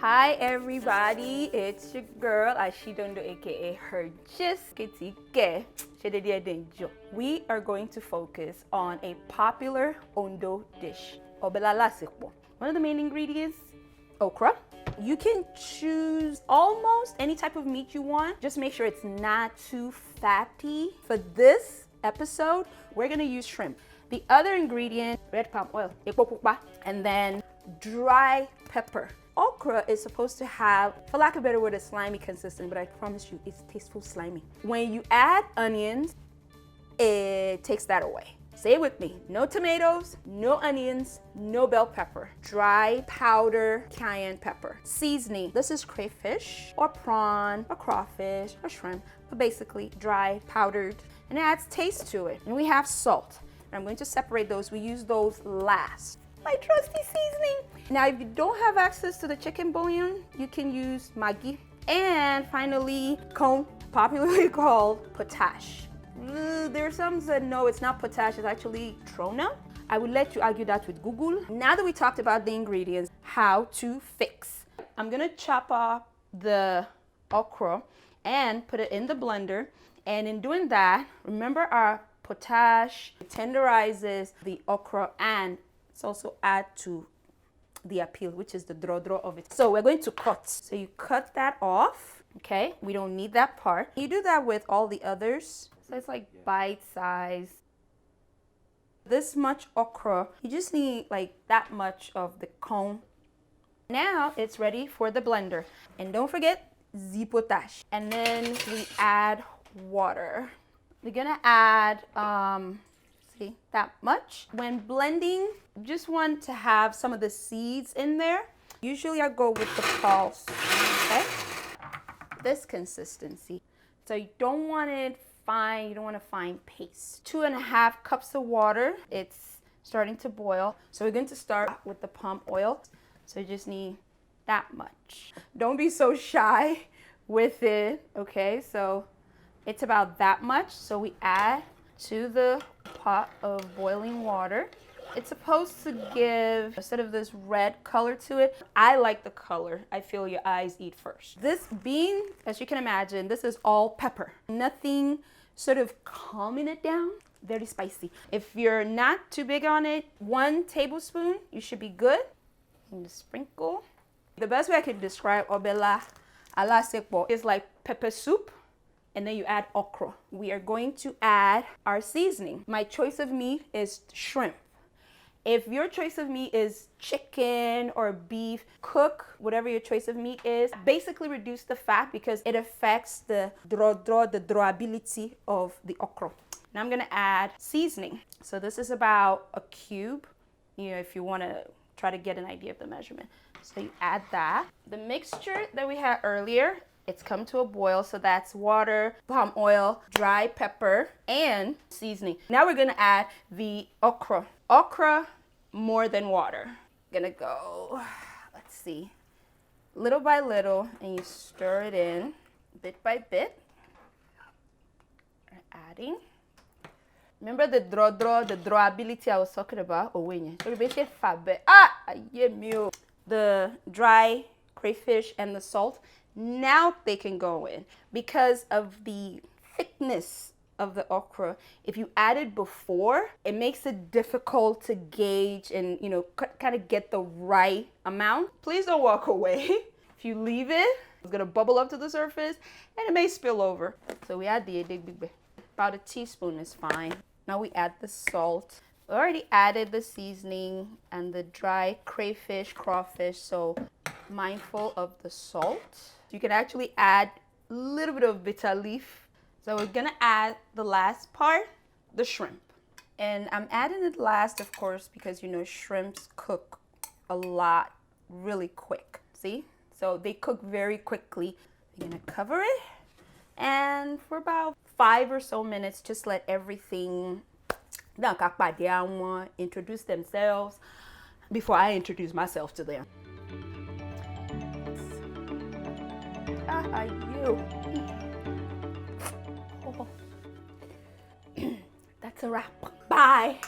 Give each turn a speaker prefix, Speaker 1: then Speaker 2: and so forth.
Speaker 1: Hi everybody, it's your girl Dondo aka HerGist. We are going to focus on a popular Ondo dish, Obe Ila Ondo. One of the main ingredients, okra. You can choose almost any type of meat you want. Just make sure it's not too fatty. For this episode, we're gonna use shrimp. The other ingredient, red palm oil, and then dry pepper. Okra is supposed to have, for lack of a better word, a slimy consistency, but I promise you, it's tasteful slimy. When you add onions, it takes that away. Say it with me. No tomatoes, no onions, no bell pepper. Dry powder cayenne pepper. Seasoning. This is crayfish or prawn or crawfish or shrimp, but basically dry powdered, and it adds taste to it. And we have salt. I'm going to separate those. We use those last. My trusty seasoning. Now, if you don't have access to the chicken bouillon, you can use Maggi. And finally, cone, popularly called potash. There are some that know it's not potash, it's actually trona. I will let you argue that with Google. Now that we talked about the ingredients, how to fix. I'm gonna chop off the okra and put it in the blender. And in doing that, remember our potash tenderizes the okra and it's also add to the appeal, which is the draw of it. So we're going to cut. So you cut that off, okay? We don't need that part. You do that with all the others. So it's like bite size. This much okra, you just need like that much of the cone. Now it's ready for the blender. And don't forget the potash. And then we add water. We're gonna add, see, that much. When blending, just want to have some of the seeds in there. Usually I go with the pulse, okay? This consistency. So you don't want it fine, you don't want a fine paste. 2.5 cups of water. It's starting to boil. So we're going to start with the palm oil. So you just need that much. Don't be so shy with it, okay? So it's about that much. So we add to the pot of boiling water. It's supposed to give sort of this red color to it. I like the color. I feel your eyes eat first. This bean, as you can imagine, this is all pepper. Nothing sort of calming it down. Very spicy. If you're not too big on it, 1 tablespoon, you should be good. And sprinkle. The best way I can describe Obe Ila Ondo is like pepper soup. And then you add okra. We are going to add our seasoning. My choice of meat is shrimp. If your choice of meat is chicken or beef, cook whatever your choice of meat is. Basically reduce the fat because it affects the drawability of the okra. Now I'm gonna add seasoning. So this is about a cube, you know, if you wanna try to get an idea of the measurement. So you add that. The mixture that we had earlier, it's come to a boil, so that's water, palm oil, dry pepper, and seasoning. Now we're gonna add the okra. Okra, more than water. Gonna go, let's see, little by little, and you stir it in bit by bit. Adding. Remember the drawability I was talking about? The dry crayfish and the salt. Now they can go in because of the thickness of the okra. If you add it before, it makes it difficult to gauge and, you know, kind of get the right amount. Please don't walk away. If you leave it, it's gonna bubble up to the surface and it may spill over. So we add the about a teaspoon is fine. Now we add the salt. We already added the seasoning and the dry crayfish, crawfish, so mindful of the salt. You can actually add a little bit of bitter leaf. So we're gonna add the last part, the shrimp. And I'm adding it last, of course, because you know shrimps cook a lot really quick. See? So they cook very quickly. You're gonna cover it. And for about 5 or so minutes, just let everything introduce themselves before I introduce myself to them. That's a wrap. Bye.